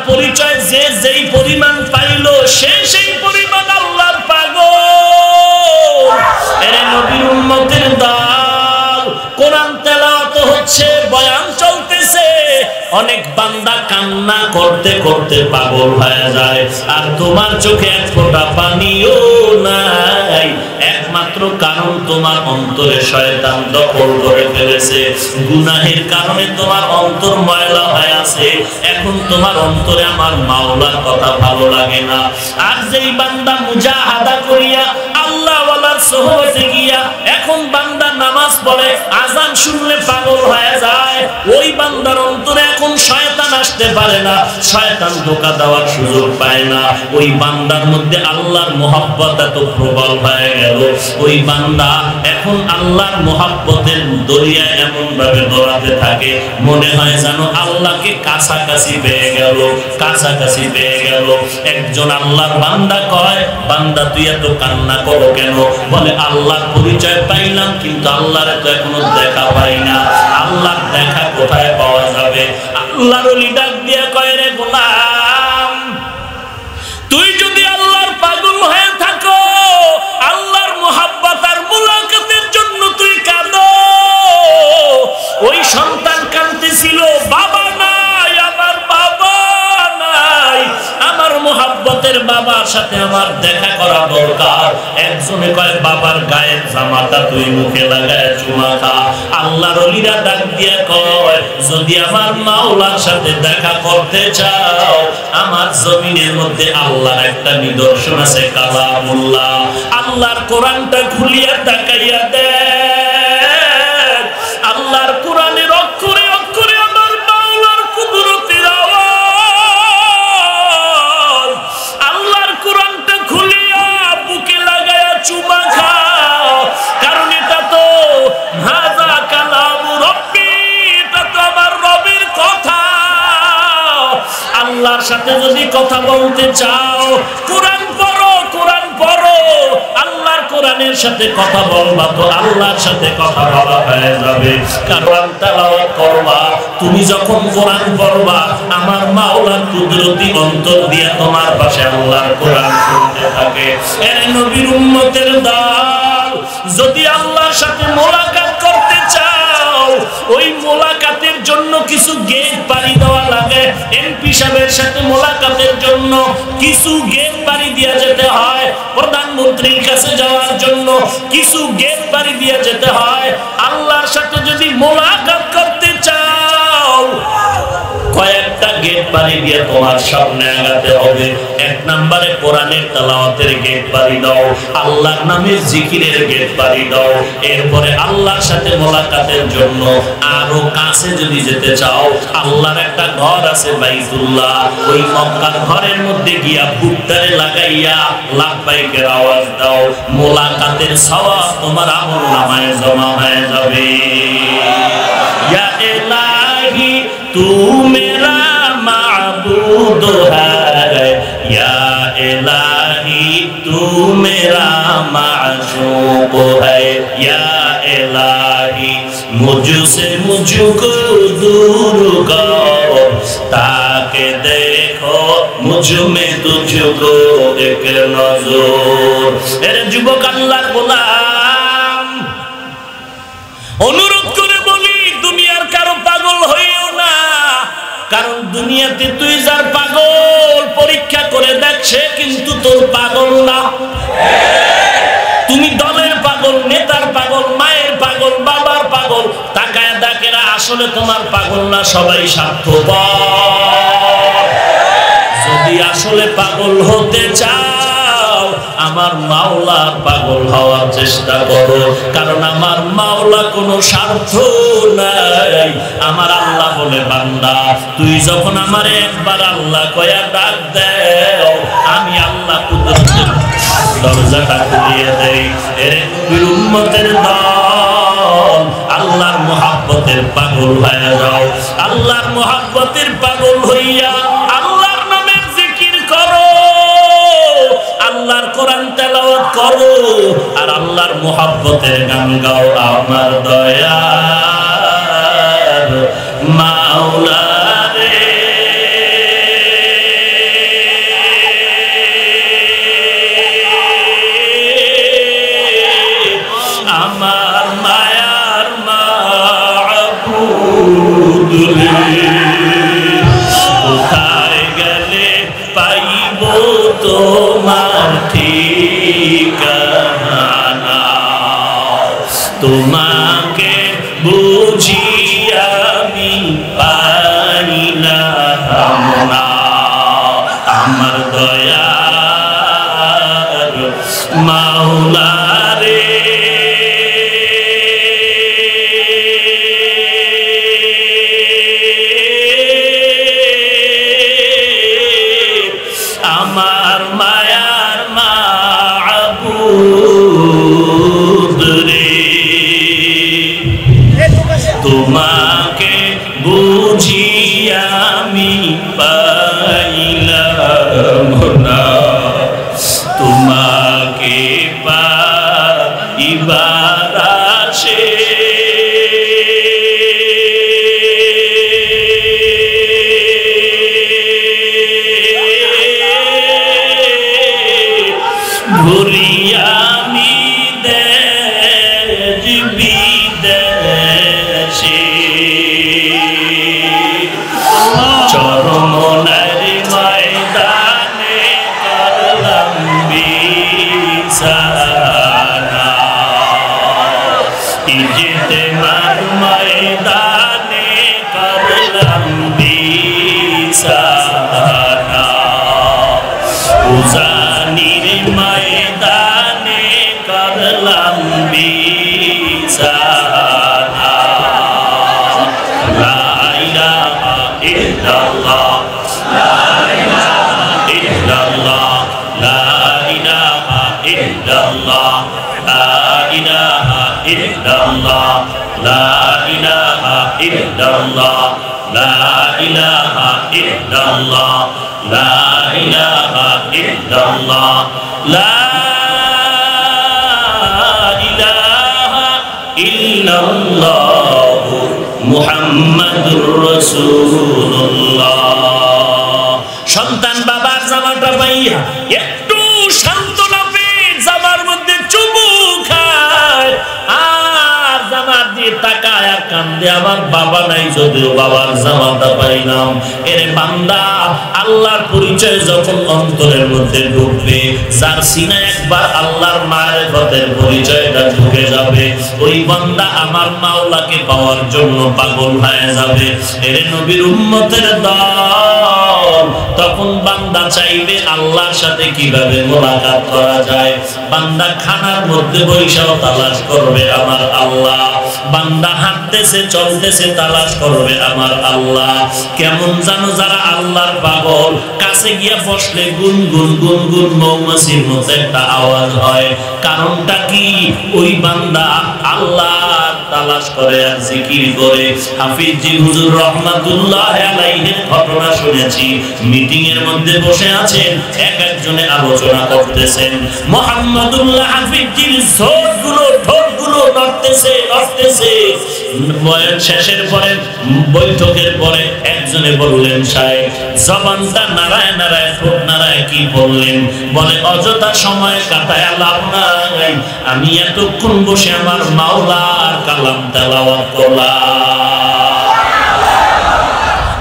পরিচয় যে যেই পরিমাণ পাইল সে সেই পরিমাণ আল্লাহর পাগল। এরে নবীর উম্মতের দল, কোরআন তেলাওয়াত হচ্ছে, বয়ান চলতেছে, অনেক বান্দা কান্না করতে করতে পাগল হয়ে যায়, আর তোমার চোখে এক ফোঁটা পানিও নাই। একমাত্র কারণ তোমার অন্তরে শয়তান দখল করে ফেলেছে। গুনাহের কারণে তোমার অন্তর ময়লা হয়ে আছে। এখন তোমার অন্তরে আমার মাওলার কথা ভালো লাগে না। আর যেই বান্দা মুজাহাদা করিয়া আল্লাহ ওয়ালার সোহবতে গিয়া এখন বান্দা নামাজ পড়ে, আযান শুনলে পাগল হয়ে যায়, ওই বান্দার অন্তরে এখন শয়তান আসতে পারে না, শয়তান ধোঁকা দেওয়ার সুযোগ পায় না। ওই বান্দার মধ্যে আল্লাহর মোহাব্বত এত প্রবল হয়ে গেল, ওই বান্দা এখন আল্লাহর মোহাব্বতের দরিয়ায় এমন ভাবে দৌড়াতে থাকে, মনে হয় যেন আল্লাহকে কাছাকাছি পেয়ে গেল, কাছাকাছি পেয়ে গেল। একজন আল্লাহর বান্দা কয়, বান্দা তুই এত কান্না করো কেন? বলে আল্লাহর পরিচয় পাইলাম, কিন্তু আল্লাহর তো এখনো দেখা পাই না। আল্লাহর দেখা কোথায় পাওয়া যাবে? আল্লাহর ওলি ডাক দিয়ে কয়, রে গোলাম, তুই যদি আল্লাহর পাগল হয়ে থাকো, আল্লাহর মুহাব্বত আর মুলাকাতের জন্য তুই কাঁদো। ওই সন্তান কাঁদতেছিল, বাবা নাই, আমার বাবা নাই, আমার মুহাব্বতের বাবার সাথে আমার দেখা করা দরকার। একজনে কয়, বাবার গায়ের জামাটা তুই মুখে লাগায় চুমা খা। আল্লাহর ওলিরা ডাক দিয়ে কয়, যদি আমার মাওলার সাথে দেখা করতে চাও, আমার জমিনের মধ্যে আল্লাহর একটা নিদর্শন আছে, কালামুল্লাহ। আল্লাহর কোরআনটা খুলিয়া তাকাইয়া দেখ, আল্লাহর কোরআনের অক্ষরে অক্ষরে আমার মাওলার কুদরতের আওয়াজ। আল্লাহর কোরআনটা খুলিয়া বুকে লাগায়া চুমা খাও, কারণ এটা তো হাযা কালামু রব্বি, এটা তো আমার রবের কথা। আল্লাহর সাথে যদি কথা বলতে চাও, কোরআন পড়ো, কোরআন পড়ো। আল্লাহর কোরআনের সাথে কথা বলবা তো আল্লাহর সাথে কথা বলা হয়ে যাবে। কোরআন তেলাওয়াত করবা, তুমি যখন কোরআন পড়বা, আমার মাওলার কুদরতি অন্তর দিয়ে তোমার পাশে আল্লাহর কোরআন শুনতে থাকে। এর নবীর উম্মতের দল, যদি আল্লাহর সাথে মোলাকাত করতে চাও, ওই মোলাকাতের জন্য কিছু গেট পাড়ি দেওয়া লাগে। এমপি সাহেবের সাথে মোলাকাতের জন্য কিছু গেট পাড়ি দিয়ে যেতে হয়, প্রধানমন্ত্রীর কাছে যাওয়ার জন্য কিছু গেট পাড়ি দিয়ে যেতে হয়। আল্লাহর সাথে যদি মোলাকাত করতে চাও, কয়েকটা গেট পাড়ি দিয়ে তোমার সামনে আগাতে হবে। এক নম্বরে কোরআনের তেলাওয়াতের গেট পাড়ি দাও, আল্লাহর নামে জিকিরের গেট পাড়ি দাও। এরপরে আল্লাহর সাথে মোলাকাতের জন্য আরো কাছে যদি যেতে চাও, আল্লাহর একটা ঘর আছে বাইতুল্লাহ, ওই মক্কার ঘরের মধ্যে গিয়া বুকটারে লাগাইয়া লাব্বাইকের আওয়াজ দাও। মোলাকাতের সওয়াব তোমার আমলনামায় জমা হয়ে যাবে। ইয়া ইলাহি तू मेरा माबूद है, या इलाही तू मेरा माशूक है, या इलाही मुझसे मुझको दूर करो, ताकि देखो मुझ में तुझको एक नजर। मेरे जुबक अल्लाह गोलाम, অনুরোধ করে বলি, দুনিয়ার কারো পাগল হইও না, কারণ দুনিয়াতে তুই যার পাগল পরীক্ষা করে দেখছে, কিন্তু তোর পাগল না। তুমি দলের পাগল, নেতার পাগল, মায়ের পাগল, বাবার পাগল, তাকায় দেখেরা আসলে তোমার পাগল না, সবাই স্বার্থপর। যদি আসলে পাগল হতে চাও, আমার মাওলার পাগল হওয়ার চেষ্টা করো, কারণ আমার মাওলা কোনো স্বার্থ নাই। আমার আল্লাহ বলে, বান্দা তুই যখন আমার একবার আল্লাহ কয়া ডাক দেও, আমি আল্লাহ কুদরতের দরজাটা খুলিয়ে দেই। এর নবীর উম্মতের দল, আল্লাহর মুহাব্বতের পাগল হয়ে যাও। আল্লাহর মুহাব্বতের পাগল হইয়া আল্লাহর নামের জিকির করো, আল্লাহর কোরআন তেলাওয়াত করো, আর আল্লাহর মুহাব্বতের গান গাও। আমার দয়ার মাওলা রে, তোমার ঠিকানা, তোমাকে বুঝি আমি পাইলাম না, আমার দয়ার মাওলা রে। আমার মায়ার মাবুদ রে, তোমাকে বুঝি আমি পাইলাম না, তোমাকে পাইবার আশে ঘুরি আমি দেশ বিদেশে, চরমনের ময়দানে করলাম বিছানা, ইজতেমার ময়দানে করলাম বিছানা, উজানির ময়দানে করলাম বিছানা। লা ইলাহা ইল্লাল্লাহ, লা ইলাহা ইল্লাল্লাহ, লা ইলাহা ইল্লাল্লাহ, লা ইলাহা ইল্লাল্লাহ, লা ইলাহা ইল্লাল্লাহ, লা ইলাহা ইল্লাল্লাহ, লা ইলাহা ইল্লাল্লাহ, লা ইলাহা ইল্লাল্লাহ, মুহাম্মাদুর রাসূলুল্লাহ। সন্তান বাবার জামাটা পাইয়া একটু সান্ত্বনা পেয়ে জামার মধ্যে চুমু খায়, আর জামার দিয়ে তাকায় আর কান্দে, আমার বাবা নাই, যদিও বাবার জামাটা পাইলাম। এর বান্দা, আল্লাহর পরিচয় যখন অন্তরের মধ্যে ঢুকবে, যার সিনায় একবার আল্লাহর মারিফতের পরিচয়টা ঢুকে যাবে, ওই বান্দা আমার মাওলাকে পাওয়ার জন্য পাগল হয়ে যাবে। এর নবীর উম্মতের দল, তখন বান্দা চাইবে আল্লাহর সাথে কিভাবে মোলাকাত করা যায়। বান্দা খানার মধ্যে বৈশাও তালাশ করবে আমার আল্লাহ, বান্দা হাঁটতেছে চলতেছে তালাশ করবে আমার আল্লাহ। কেমন জানো, যারা আল্লাহর পাগল, কাছে গিয়া বসলে গুনগুন গুনগুন মৌমাছির মতো একটা আওয়াজ হয়। কারণটা কি? ওই বান্দা আল্লাহ তালাশ করে আর জিকির করে। হাফিজ জি হুজুর রাহমাতুল্লাহ আলাইহির ঘটনা শুনেছি। মিটিং এর মধ্যে বসে আছেন, এক একজনে আলোচনা করতেছেন। মুহাম্মদুল্লাহ হাফিজ জির ঠোঁটগুলো নড়তেছে। বয়ান শেষের পরে, বৈঠকের পরে একজনে বললেন, সাহেব জবানটা নাড়ায় নাড়ায় ঠোঁট নাড়ায় কি বললেন? বলে, অযথা সময় কাটায় লাভ নাই, আমি এতক্ষণ বসে আমার মাওলার কালাম তেলাওয়াত করলাম,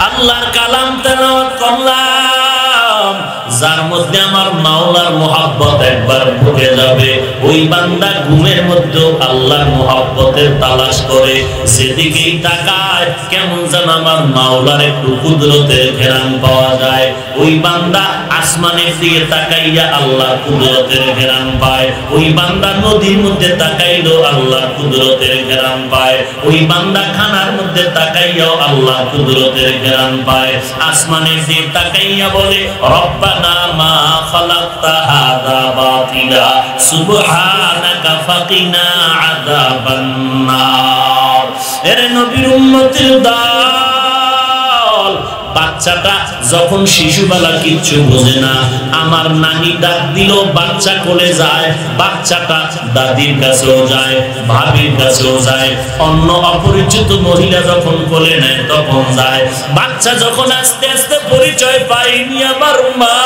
আল্লাহর কালাম তেলাওয়াত করলাম, যার মধ্যে আমার মাওলার মোহাব্বত একবার ঢুকে যাবে। ওই বান্দা ঘুমের মধ্যে আল্লাহর মোহাব্বতের তালাশ করে, সেদিকেই তাকায়, কেমন যেন আমার মাওলার একটু কুদরতের ঘেরান পাওয়া যায়। ওই বান্দা আসমানের দিকে তাকাইয়া আল্লাহর কুদরতের ঘেরান পায়। ওই বান্দা নদীর মধ্যে তাকাইলো আল্লাহর কুদরতের ঘেরান পায়। ওই বান্দা খানার মধ্যে তাকাইয়াও আল্লাহর কুদরতের ঘেরান পায়। আসমানের দিকে তাকাইয়া বলে, রব্বানা মা খালাকতা হাযা বাতিলা সুবহানাকা ফাকিনা আযাবান নার। এর নবীর উম্মতের দল, বাচ্চাটা যখন শিশুবেলা কিচ্ছু বোঝে না, আমার নানি ডাক দিল, বাচ্চা কোলে যায়, বাচ্চাটা দাদির কাছেও যায়, ভাবির কাছেও যায়, অন্য অপরিচিত মহিলা যখন কোলে নেয় তখন যায়। বাচ্চা যখন আস্তে আস্তে পরিচয় পায়নি আমার মা,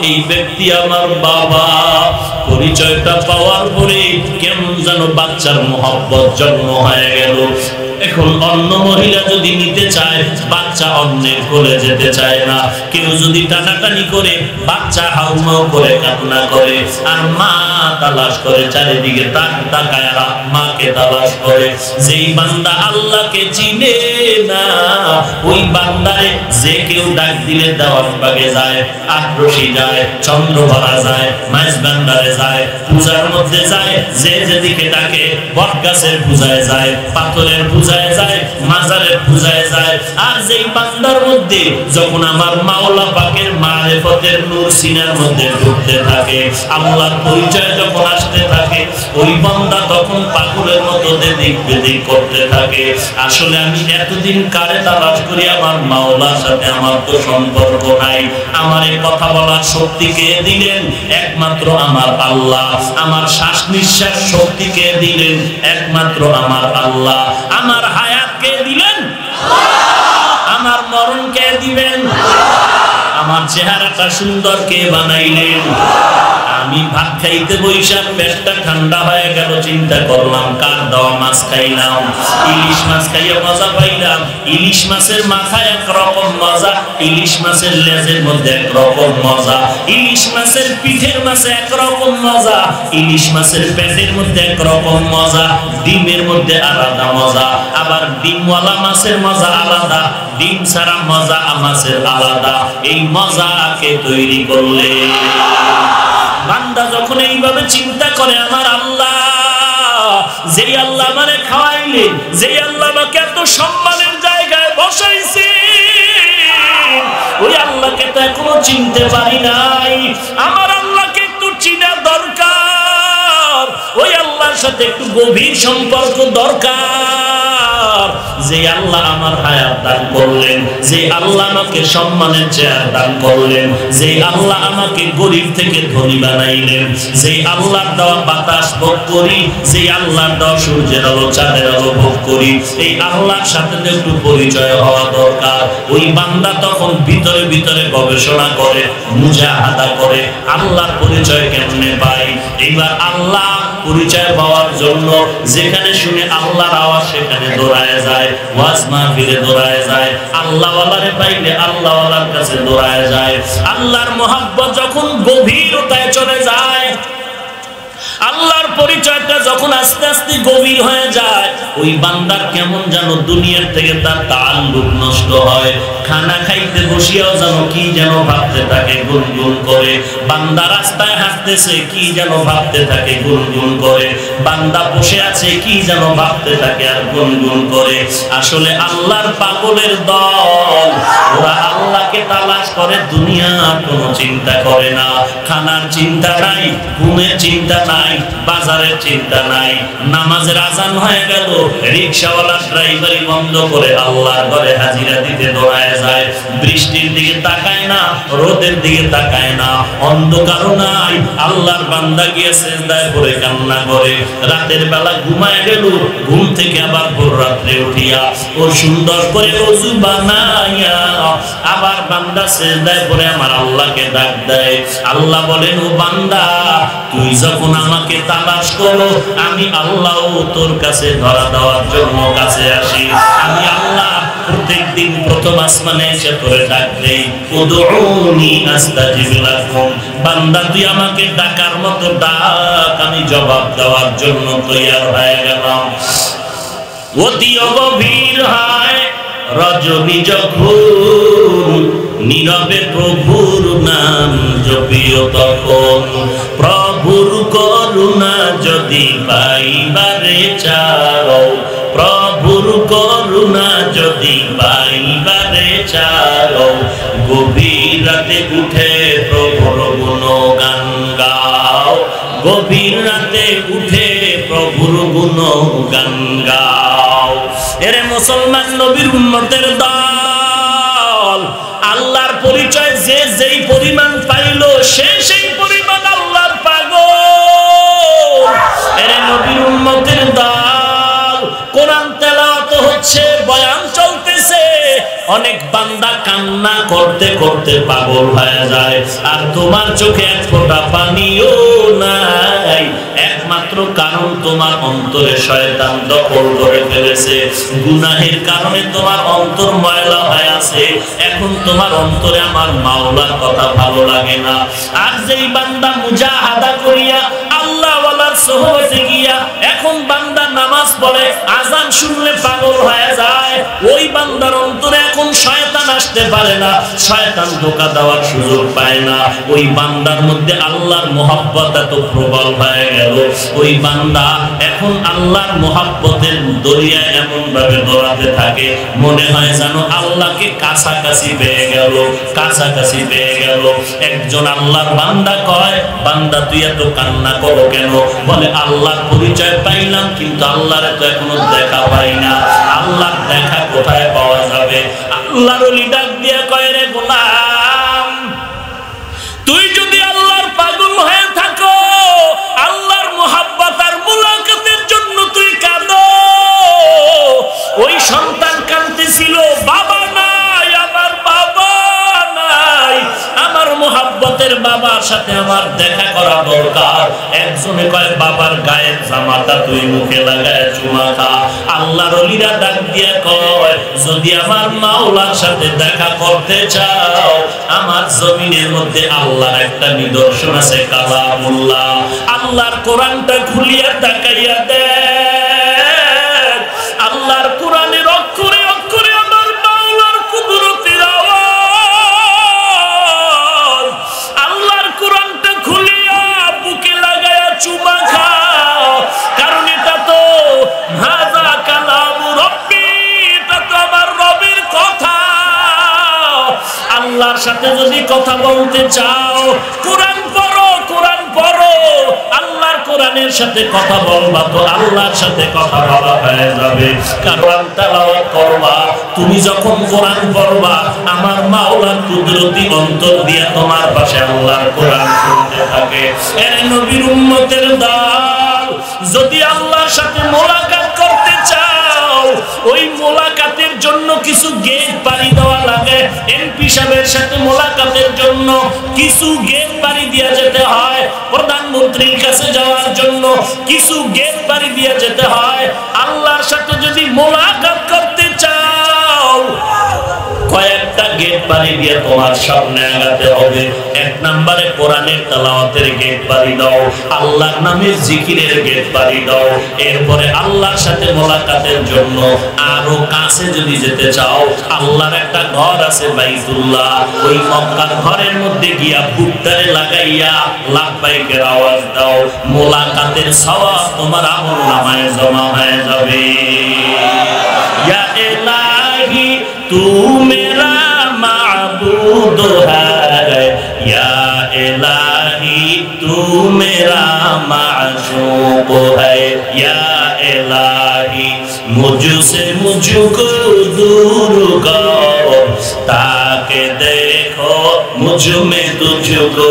এই ব্যক্তি আমার বাবা, পরিচয়টা পাওয়ার পরে কেমন যেন বাচ্চার মোহব্বত জন্ম হয়ে গেল। এখন অন্য মহিলা যদি নিতে চায়, বাচ্চা অন্যের কোলে যেতে চায় না। কেউ যদি টানাটানি করে, বাচ্চা হাউমাউ করে কান্না করে, আর মা তালাশ করে চারিদিকে তাকায়, আর মাকে তালাশ করে। যেই বান্দা আল্লাহকে চিনে না, ওই বান্দারে যে কেউ ডাক দিলে দেওয়ার বাগে যায়, আক্রোশী যায়, চন্দ্রভাড়া যায়, মাইজবান্ডারে যায়, পূজার মধ্যে যায়, যে যেদিকে ডাকে, বটগাছের পূজায় যায়, পাথরের পূজায় যায়, মাজারের পূজায় যায়। আর যেই বান্দার মধ্যে যখন আমার মাওলা পাকের মারিফতের নূর সিনার মধ্যে ঢুকতে থাকে, আল্লাহর পরিচয় যখন আসতে থাকে, ওই বান্দা তখন পাগলের মতো এদিক বেদিক করতে থাকে। আসলে আমি এতদিন কারে তালাশ করি, আমার মাওলার সাথে আমার তো সম্পর্ক নাই। আমার এই কথা বলার শক্তি কে দিলেন? একমাত্র আমার আল্লাহ। আমার শ্বাস নিঃশ্বাস শক্তি কে দিলেন? একমাত্র আমার আল্লাহ। আমার হায়াত কে দিলেন? আমার মরণ কে দিবেন? আমার চেহারাটা সুন্দর কে বানাইলেন? আমি ভাত খাইতে বৈশাখ, পেটটা ঠান্ডা হয়ে গেল, চিন্তা করলাম কার দেওয়া মাছ খাইলাম। ইলিশ মাছ খাইয়া মজা পাইলাম। ইলিশ মাছের মাথায় একরকম মজা, ইলিশ মাছের লেজের মধ্যে একরকম মজা, ইলিশ মাছের পিঠের মাঝে একরকম মজা, ইলিশ মাছের পেটের মধ্যে একরকম মজা, ডিমের মধ্যে আলাদা মজা, আবার ডিমওয়ালা মাছের মজা আলাদা, ডিম ছাড়া মজা মাছের আলাদা। এই মজাকে তৈরি করলে বান্দা যখন এইভাবে চিন্তা করে, আমার আল্লাহ, যেই আল্লাহ আমারে খাওয়াইলেন, যেই আল্লাহ আমাকে এত সম্মানের জায়গায় বসাইছে, ওই আল্লাহকে তো এখনো চিনতে পারি নাই। আমার আল্লাহকে একটু চিনা দরকার, ওই আল্লাহর সাথে একটু গভীর সম্পর্ক দরকার। যে আল্লাহ আমার হায়াত দান করলেন, যে আল্লাহ আমাকে সম্মানের চেয়ার দান করলেন, যে আল্লাহ আমাকে গরিব থেকে ধনী বানাইলেন, যে আল্লাহর দেওয়া বাতাস ভোগ করি, যে আল্লাহর দেওয়া সূর্যের আলো চাঁদের আলো ভোগ করি, এই আল্লাহর সাথে একটু পরিচয় হওয়া দরকার। ওই বান্দা তখন ভিতরে ভিতরে গবেষণা করে, মুজাহাদা করে, আল্লাহর পরিচয় কেমনে পাই। এইবার আল্লাহ পরিচয় পাওয়ার জন্য যেখানে শুনে আল্লাহর আওয়াজ সেখানে দৌড়ায় যায়, ওয়াজ মাহফিলে দৌড়ায় যায়, আল্লাহওয়ালারে পাইলে আল্লাহওয়ালার কাছে দৌড়ায় যায়। আল্লাহর মহব্বত যখন গভীরতায় চলে যায়, আল্লাহর পরিচয়টা যখন আস্তে আস্তে গভীর হয়ে যায়, ওই বান্দার কেমন যেন দুনিয়ার থেকে তার তাআল্লুক নষ্ট হয়। খানা খাইতে বসিয়াও যেন কি যেন ভাবতে থাকে, গুনগুন করে। বান্দা রাস্তায় হাঁটতেছে, কি যেন ভাবতে থাকে, গুনগুন করে। বান্দা বসে আছে, কি যেন ভাবতে থাকে আর গুনগুন করে। আসলে আল্লাহর পাগলের দল, ওরা আল্লাহকে তালাশ করে, দুনিয়ার কোনো চিন্তা করে না। খানার চিন্তা নাই, ঘুমের চিন্তা নাই, বাজারের চিন্তা নাই। নামাজের আজান হয়ে গেল, রিকশাওয়ালা ড্রাইভারি বন্ধ করে আল্লাহর ঘরে হাজিরা দিতে দৌড়ায় যায়। বৃষ্টির দিকে তাকায় না, রোদের দিকে তাকায় না, অন্ধকারও নাই। আল্লাহর বান্দা গিয়ে সিজদায় পড়ে কান্না করে। রাতের বেলা ঘুমায় গেল, ঘুম থেকে আবার ভোর রাত্রে উঠিয়া ও সুন্দর করে ওযু বানাইয়া আবার বান্দা সিজদায় পড়ে আমার আল্লাহকে ডাক দেয়। আল্লাহ বলেন, ও বান্দা, তুই যখন আমাকে তালাশ করো, আমি আল্লাহও তোর কাছে ধরা দেওয়ার জন্য কাছে আসি। আমি আল্লাহ প্রত্যেকদিন প্রথম আসমানে এসে তোরে ডাক দেই, উদউনি আস্তাজিব লাকুম। বান্দা, তুই আমাকে ডাকার মতো ডাক, আমি জবাব দেওয়ার জন্য তৈয়ার হয়ে গেলাম। অতি গভীর হয় রজনী যখন, নীরবে প্রভুর নাম জপিও তখন। প্রভুর করুণা যদি পাইবারে চাও, প্রভুর করুণা যদি পাইবারে চাও, গভীর রাতে উঠে প্রভুর গুণগান গাও, গভীর রাতে উঠে প্রভুর গুণগান গাও। এরে মুসলমান নবীর উম্মতের দল, আল্লাহর পরিচয় যে যেই পরিমাণ পাইল, সে সেই পরিমাণ আল্লাহর পাগল। এরে নবীর উম্মতের দল, কোরআন তেলাওয়াত হচ্ছে, বয়ান চলতেছে, অনেক বান্দা কান্না করতে করতে পাগল হয়ে যায়, আর তোমার চোখে এক ফোঁটা পানিও নাই। একমাত্র কারণ তোমার অন্তরে শয়তান দখল করে ফেলেছে। গুনাহের কারণে তোমার অন্তর ময়লা হয়ে আছে। এখন তোমার অন্তরে আমার মাওলার কথা ভালো লাগে না। আর যেই বান্দা মুজাহাদা করিয়া আল্লাহ ওয়ালার সোহবতে গিয়া এখন বান্দা নামাজ পড়ে, আজান শুনলে পাগল হয়ে যায়, ওই বান্দার অন্তরে এখন শয়তান আসতে পারে না, শয়তান ধোঁকা দেওয়ার সুযোগ পায় না। ওই বান্দার মধ্যে আল্লাহর মোহাব্বত এত প্রবল হয়ে গেল, ওই বান্দা এখন আল্লাহর মোহাব্বতের দরিয়ায় এমন ভাবে দৌড়াতে থাকে, মনে হয় যেন আল্লাহকে কাছাকাছি পেয়ে গেল, কাছাকাছি পেয়ে গেল। একজন আল্লাহর বান্দা কয়, বান্দা তুই এত কান্না করো কেন? বলে আল্লাহর পরিচয় পাইলাম, কিন্তু আল্লাহর তো এখনো দেখা পাই না। আল্লাহর দেখা কোথায় পাওয়া যাবে? আল্লাহর ওলি ডাক দিয়া কয়, রে গোলাম, তুই যদি আল্লাহর পাগল হয়ে থাকো, আল্লাহর মুহাব্বত আর মুলাকাতের জন্য তুই কাঁদো। ওই সন্তান কাঁদতেছিল, বাবা নাই, আমার বাবা নাই, আমার মুহাব্বতের বাবার সাথে আমার দেখা করা দরকার। একজনে কয়, বাবার গায়ের জামাটা তুই মুখে লাগায় চুমা খা। আল্লাহর ওলিরা ডাক দিয়ে কয়, যদি আমার মাওলার সাথে দেখা করতে চাও, আমার জমিনের মধ্যে আল্লাহর একটা নিদর্শন আছে, কালামুল্লাহ। আল্লাহর কোরআনটা খুলিয়া তাকাইয়া দেখ, আল্লাহর কোরআনের অক্ষরে অক্ষরে আমার মাওলার কুদরতের আওয়াজ। আল্লাহর কোরআনটা খুলিয়া বুকে লাগায়া চুমা খাও, কারণ এটা তো হাযা কালামু রব্বি, এটা তো আমার রবের কথা। আল্লাহর সাথে যদি কথা বলতে চাও, কোরআন পড়ো, কোরআন পড়ো। আল্লাহর কোরআনের সাথে কথা বলবা তো আল্লাহর সাথে কথা বলা হয়ে যাবে। কারণ তেলাওয়াত করবা, তুমি যখন কোরআন পড়বা, আমার মাওলার কুদরতি অন্তর দিয়ে তোমার পাশে আল্লাহর কোরআন শুনতে থাকে। এর নবীর উম্মতের দল, যদি আল্লাহর সাথে মোলাকাত করতে চাও, ওই মোলাকাতের জন্য কিছু গেট পাড়ি দেওয়া লাগে। এমপি সাহেবের সাথে মোলাকাতের জন্য কিছু গেট পাড়ি দিয়ে যেতে হয়, প্রধানমন্ত্রীর কাছে যাওয়ার জন্য কিছু গেট পাড়ি দিয়ে যেতে হয়। আল্লাহর সাথে যদি মোলাকাত করতে চাও, কয়েকটা গেট পাড়ি দিয়ে তোমার সামনে আগাতে হবে। এক নম্বরে কোরআনের তেলাওয়াতের গেট পাড়ি দাও, আল্লাহর নামের জিকিরের গেট পাড়ি দাও। এরপরে আল্লাহর সাথে মোলাকাতের জন্য আরো কাছে যদি যেতে চাও, আল্লাহর একটা ঘর আছে বাইতুল্লাহ, ওই মক্কার ঘরের মধ্যে গিয়া বুকটারে লাগাইয়া লাব্বাইকের আওয়াজ দাও। মোলাকাতের সওয়াব তোমার আমলনামায় জমা হয়ে যাবে। ইয়া ইলাহি तू मेरा माबूद है, या इलाही तू मेरा माशूक है, या इलाही मुझसे मुझको दूर करो, ताकि देखो मुझ में तुझको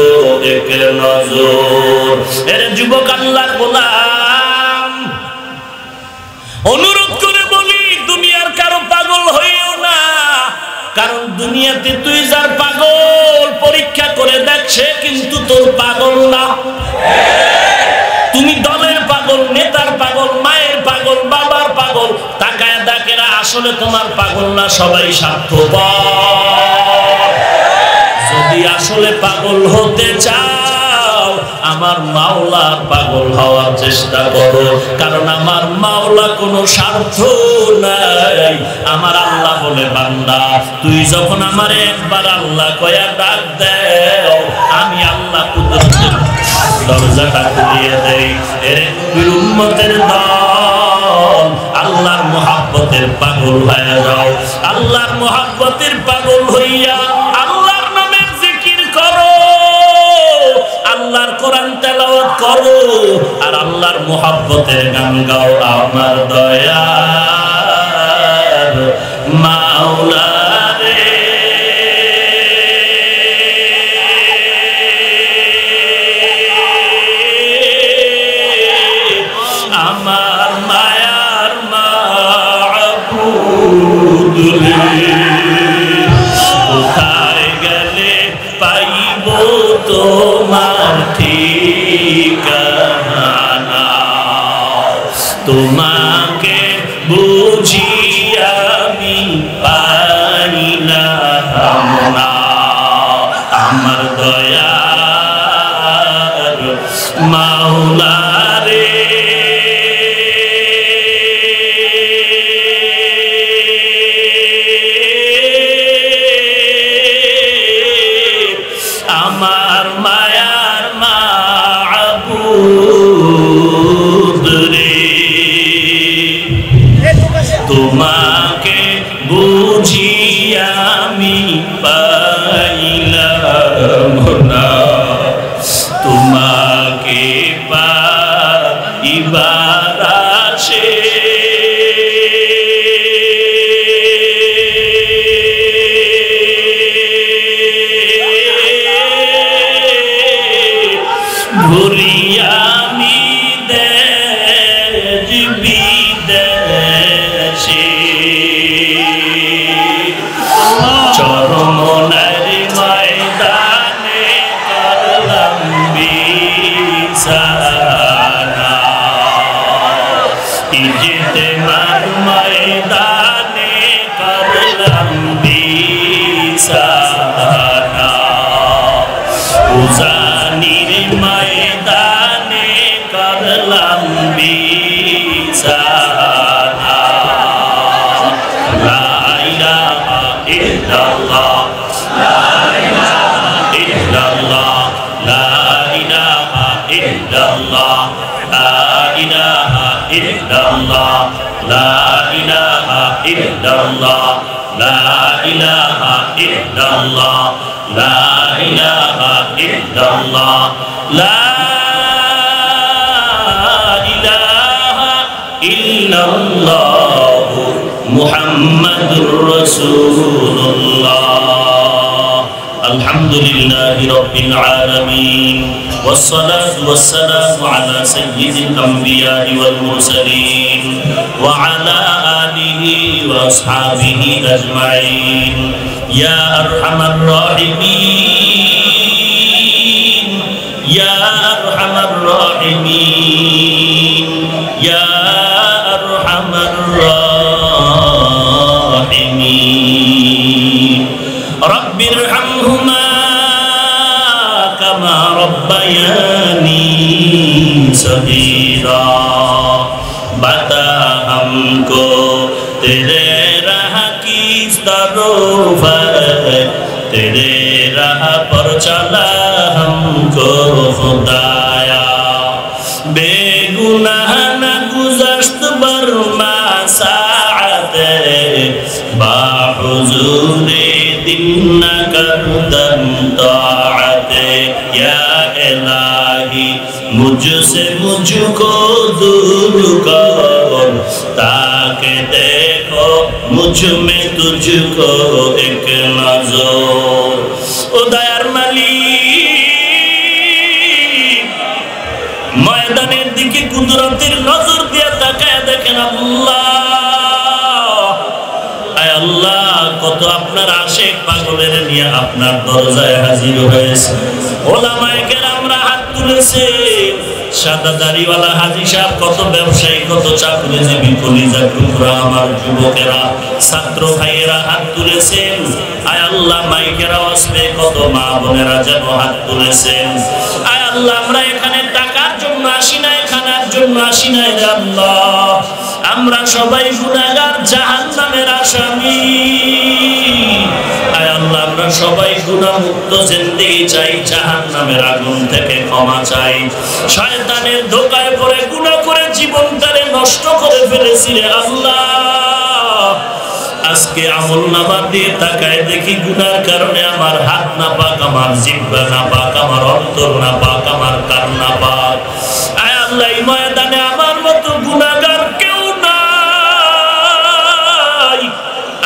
एक नजर। এর যুবক আল্লাহর গোলাম, অনুরোধ করে বলি, দুনিয়ার কারো পাগল হইও না। কারণ দুনিয়াতে তুই যার পাগল, পরীক্ষা করে দেখছে, কিন্তু তোর পাগল না। তুমি দলের পাগল, নেতার পাগল, মায়ের পাগল, বাবার পাগল, তাকায় দেখেরা আসলে তোমার পাগল না, সবাই স্বার্থপর। যদি আসলে পাগল হতে চাও, আমার মাওলার পাগল হওয়ার চেষ্টা করো। কারণ আমার মাওলা কোনো স্বার্থ নাই। আমার আল্লাহ বলে, বান্দা তুই যখন আমারে একবার আল্লাহ কয়া ডাক দেও, আমি আল্লাহ কুদরতের দরজাটা খুলিয়ে দেই। এর উম্মতের দল, আল্লাহর মুহাব্বতের পাগল হয়ে যাও। আল্লাহর মুহাব্বতের পাগল হইয়া আল্লাহর নামের জিকির করো, আল্লাহর কোরআন তেলাওয়াত করো, আর আল্লাহর মুহাব্বতের গান গাও। আমার দয়ার মাওলা রে, আমার মায়ার মাবুদ রে। তোমার ঠিকানা, তোমাকে বুঝি আমি পাইলাম না, আমার দয়ার মাওলা রে। আমার মায়ার মাবুদ রে, তোমাকে বুঝি আমি পাইলাম না, তোমাকে পাইবার আশে ঘুরি আমি দেশ বিদেশে, চরমনের ময়দানে করলাম বিছানা, ইজতেমার ময়দানে করলাম বিছানা, উজানির ময়দানে করলাম বিছানা। লা ইলাহা ইল্লাল্লাহ, লা ইলাহা ইল্লাল্লাহ, লা ইলাহা ইল্লাল্লাহ, লা ইলাহা ইল্লাল্লাহ, লা ইলাহা ইল্লাল্লাহ, লা ইলাহা ইল্লাল্লাহ, লা ইলাহা ইল্লাল্লাহ, লা ইলাহা ইল্লাল্লাহ, মুহাম্মাদুর রাসূলুল্লাহ। আলহামদুলিল্লাহি রাব্বিল আলামিন, والصلاة والسلام على سيد الأنبياء والمرسلين وعلى آله وأصحابه أجمعين يا أرحم الراحمين، يا أرحم الراحمين، يا أرحم الراحمين، رب ارحمهما كما ربياني صغيرا، बता हमको तेरे राह की तरफ, तेरे राह पर चला हमको खुदाया, बेगुनाह न गुज़श्त बरमा साअते, बाहुज़ूरे दिन न करदम ताअते, या इलाही मुझसे मुझको दूर कर, ताकि देखो मुझ में तुझको एक नजर। ओ दयार मालिक, ময়দানের দিকে কুদরতের নজর দিয়ে তাকায় দেখেন আল্লাহ, আয় আল্লাহ, কত আপনার আশিক পাগলের নিয়ে আপনার দরজায় হাজির হয়েছে। ওলামায়ে কেরামরা হাত তুলেছে, সাদা দাড়িওয়ালা হাজী সাহেব, কত ব্যবসায়ী, কত চাকরিজীবী, কলিজার টুকরা আমার যুবকেরা, ছাত্র ভাইয়েরা হাত তুলেছেন। আয় আল্লাহ, মাইকের আওয়াজ পেয়ে কত মা বোনেরা যেন হাত তুলেছেন। আয় আল্লাহ, আমরা এখানে টাকার জন্য আসি না, খানার জন্য আসি না রে আল্লাহ, আমরা সবাই গুনাহগার, জাহান্নামের আসামি। আয় আল্লাহ, আমরা সবাই গুনাহমুক্ত জিন্দেগি চাই, জাহান্নামের আগুন থেকে ক্ষমা চাই। শয়তানের ধোঁকায় পড়ে গুনাহ করে জীবনটারে নষ্ট করে ফেলেছি রে আল্লাহ। আজকে আমলনামা দিয়ে তাকায় দেখি গুনার কারণে আমার হাত না পাক, আমার জিহ্বা না পাক, আমার অন্তর না পাক, আমার কান না পাক। আয় আল্লাহ, এই ময়দানে আমার মতো গুনাহগার কেউ নাই।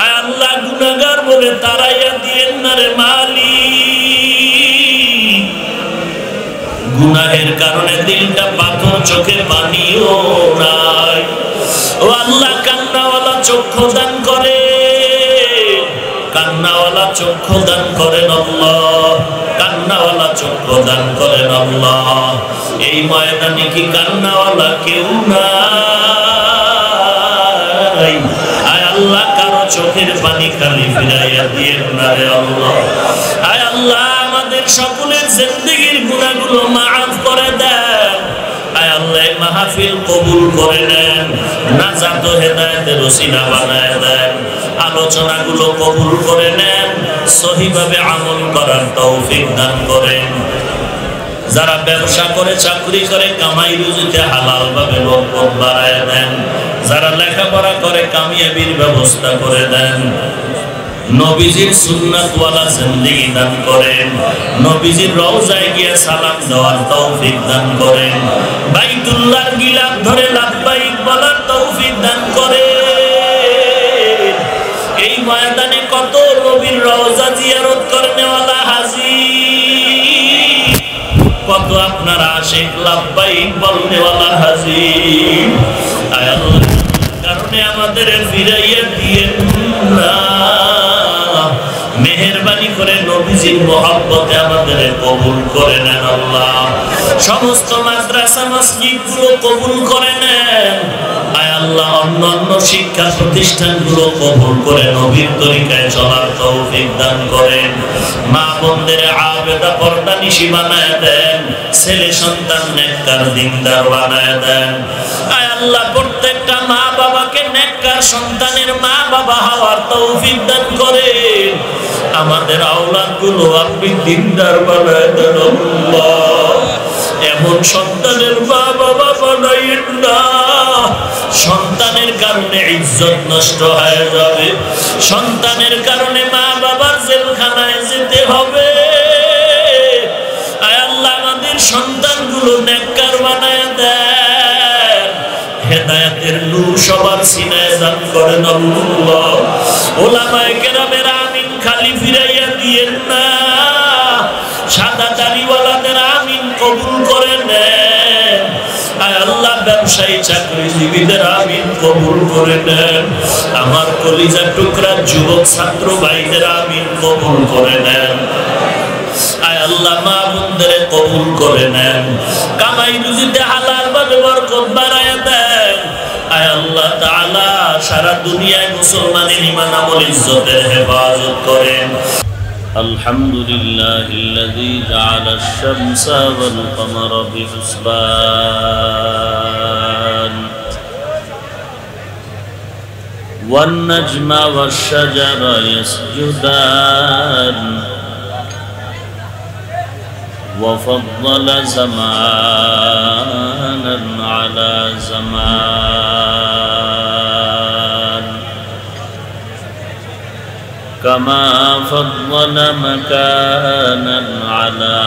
আয় আল্লাহ, গুনাহগার বলে তারাইয়া দিয়েন না রে মালিক। গুনাহের কারণে দিলটা পাথর, চোখে পানিও নাই। ও আল্লাহ, কান্নাওয়ালা চক্ষু দান করে, কান্নাওয়ালা কান্নাওয়ালা চক্ষু দান করেন আল্লাহ, কান্নাওয়ালা চক্ষু দান করেন আল্লাহ। এই ময়দানে কি কান্নাওয়ালা কেউ নাই? আয় আল্লাহ, কারো চোখের পানি খালি ফিরাইয়া দিয়েন না রে আল্লাহ। আয় আল্লাহ, আমাদের সকলের জিন্দেগীর গুনাহগুলো মাফ করে দেন। আয় আল্লাহ, মাহফিল কবুল করে নেন, নাজাত ও হেদায়েতের ওসিলা বানায় দেন। আলোচনাগুলো কবুল করে নেন, সহিভাবে আমল করার তৌফিক দান করেন। যারা ব্যবসা করে, চাকরি করে, কামাই রুজিতে হালাল ভাবে বরকত বাড়ায় দেন। যারা লেখাপড়া করে, কামিয়াবির ব্যবস্থা করে দেন। নবীজির সুন্নাতওয়ালা জিন্দেগি দান করেন। নবীজির রওজায় গিয়ে সালাম দেওয়ার তৌফিক দান করেন। বাইতুল্লাহর গিলাফ ধরে লাব্বাইক বলার তৌফিক দান করেন। এই ময়দানে কত নবীর রওজা জিয়ারত করনেওয়ালা হাজির, কত আপনার আশিক লাব্বাইক বলনেওয়ালা হাজির। আয় আল্লাহ, কারণে আমাদের ফিরাইয়া দিয়েন না। মেহেরবানি করে নবীজির মহব্বতে আমাদের কবুল করে নেন আল্লাহ। সমস্ত মাদ্রাসা মসজিদগুলো কবুল করে নেন। আয় আল্লাহ, অন্যান্য শিক্ষা প্রতিষ্ঠানগুলো কবুল করে নবীর তরিকায় চলার তৌফিক দান করেন। মা বোনদের আবেদা পর্দানিশী বানায় দেন, ছেলে সন্তান নেককার দিনদার বানায় দেন। আয় আল্লাহ, প্রত্যেকটা মা বাবাকে নেককার সন্তানের মা বাবা হওয়ার তৌফিক দান করেন। আমাদের আওলাদগুলো আপনি দিনদার বানায় দেন আল্লাহ। এমন সন্তানের মা বাবা বানাইয়েন না, সন্তানের কারণে ইজ্জত নষ্ট হয়ে যাবে, সন্তানের কারণে মা বাবার জেলখানায় যেতে হবে। আয় আল্লাহ, আমাদের সন্তানগুলো নেককার বানায় দেন। হেদায়েতের নূর সবার সিনায় দান করেন আল্লাহ। ওলামায়ে কেরামের আমিন খালি ফিরাইয়া দিয়েন না। সাদা দাড়িওয়ালাদের আমিন কবুল করে নেন। আয় আল্লাহ, ব্যবসায়ী চাকরিজীবীদের আমিন কবুল করে নেন। আমার কলিজার টুকরা যুবক ছাত্র ভাইদের আমিন কবুল করে নেন। আয় আল্লাহ, মা বোনদের কবুল করে নেন। কামাই রুজিতে হালাল ভাবে বরকত বাড়ায় দেন। আয় আল্লাহ তাআলা, সারা দুনিয়ায় মুসলমানের ঈমান আমল ইজ্জতের হেফাজত করেন। আলহামদুলিল্লাহিল্লাযী জাআলাশ শামসা ওয়াল কমারা বিহুসবান ওয়ান নাজমা ওয়াশ শাজারা ইয়াসজুদান وفضل زمانا على زمان كما فضل مكانا على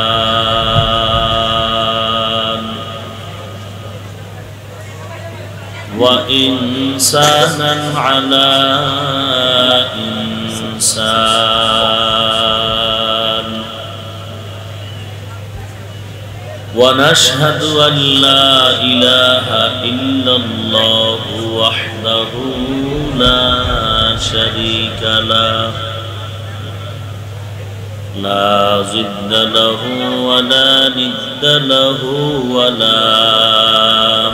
مكان وإنسانا على إنسان ونشهد أن لا إله إلا الله وحده لا شريك له لا ضد له ولا ند له ولا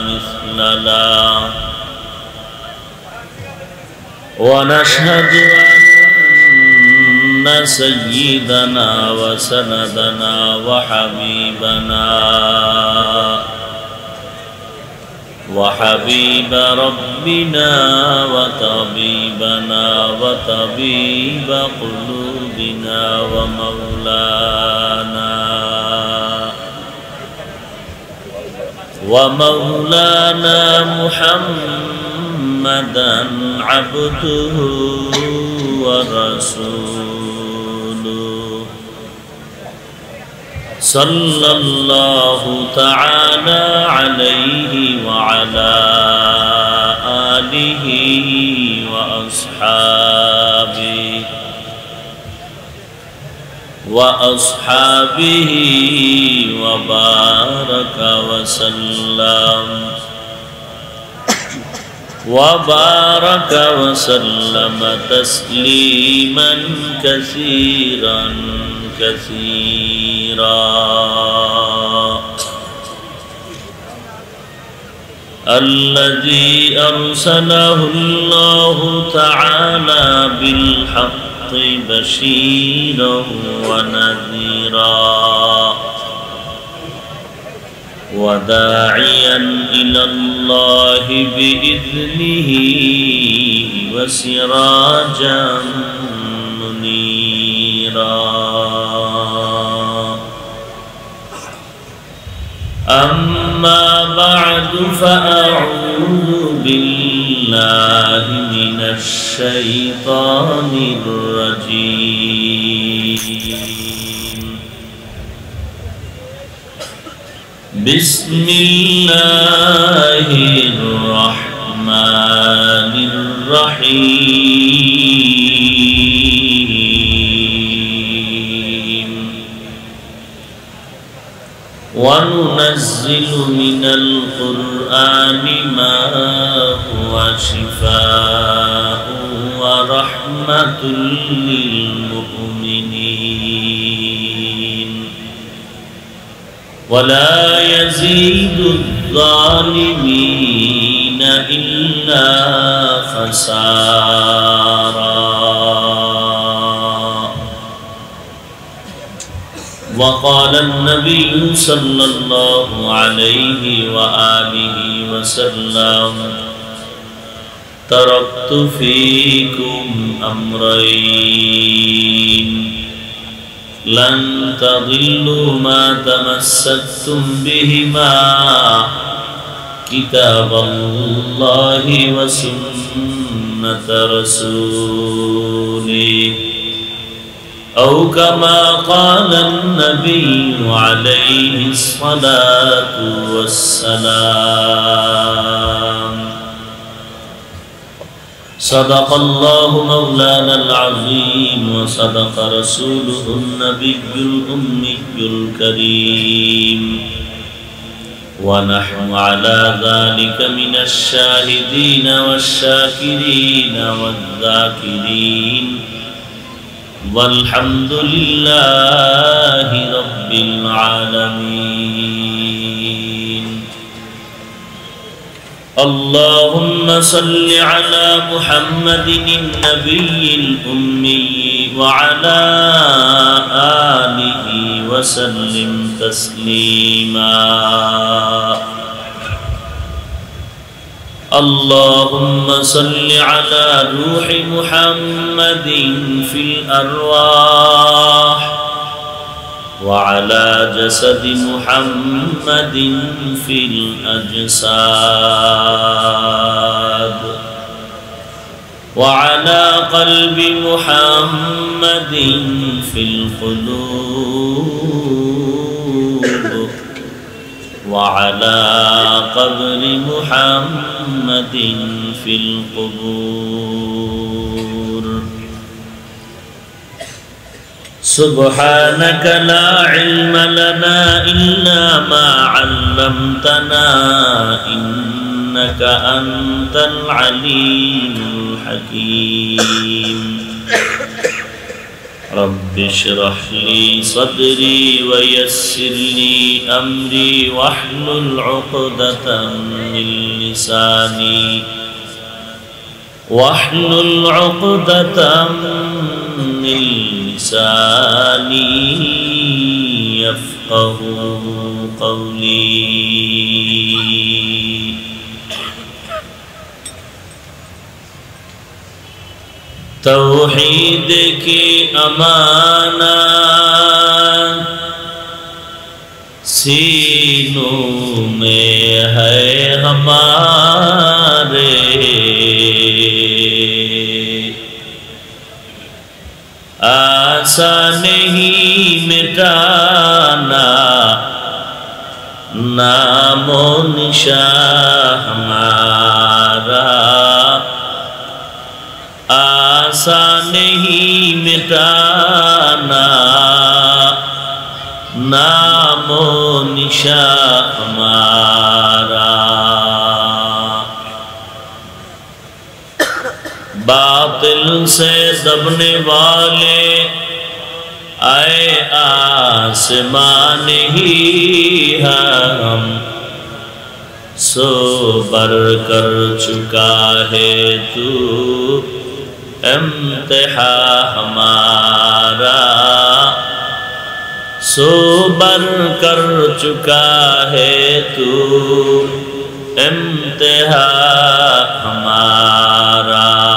مثل له ونشهد أن سيدنا وسندنا وحبيب ربنا وطبيبنا وطبيب قلوبنا ومولانا محمدا عبده ورسوله صلى الله تعالى عليه وعلى آله وأصحابه وبارك وسلم وبارك وسلم تسليما كثيرا كثيرا الذي أرسله الله تعالى بالحق بشيرا ونذيرا وداعيا إلى الله بإذنه وسراجا منيرا أما بعد فأعوذ بالله من الشيطان الرجيم بسم الله الرحمن الرحيم وننزل من القرآن ما هو شفاء ورحمة للمؤمنين ولا يزيد الظالمين إلا خسارا وقال النبي صلى الله عليه وآله وسلم تركت فيكم أمرين لن تضلوا ما تمسكتم بهما كتاب الله وسنة رسوله أو كما قال النبي عليه الصلاة والسلام صدق الله مولانا العظيم وصدق رسوله النبي الأمي الكريم ونحن على ذلك من الشاهدين والشاكرين والذاكرين والحمد لله رب العالمين اللهم صل على محمد النبي الأمي وعلى آله وسلم تسليما اللهم صل على روح محمد في الأرواح وعلى جسد محمد في الأجساد وعلى قلب محمد في القلوب وعلى قبر محمد في القبور سبحانك لا علم لنا إلا ما علمتنا إنك أنت العليم الحكيم رب اشرح لي صدري ويسر لي أمري واحلل عقدة من لساني من لساني يفقه قولي توحید کی امانت سینوں میں ہے ہمارے آسان نہیں مٹانا نام و نشان ہمارا آسان نہیں مٹانا نام و نشان ہمارا बातिल से दबने वाले आए आसमान ही हम सो बर कर चुका है तू इम्तिहा हमारा सो बर कर चुका है तू इम्तिहा हमारा।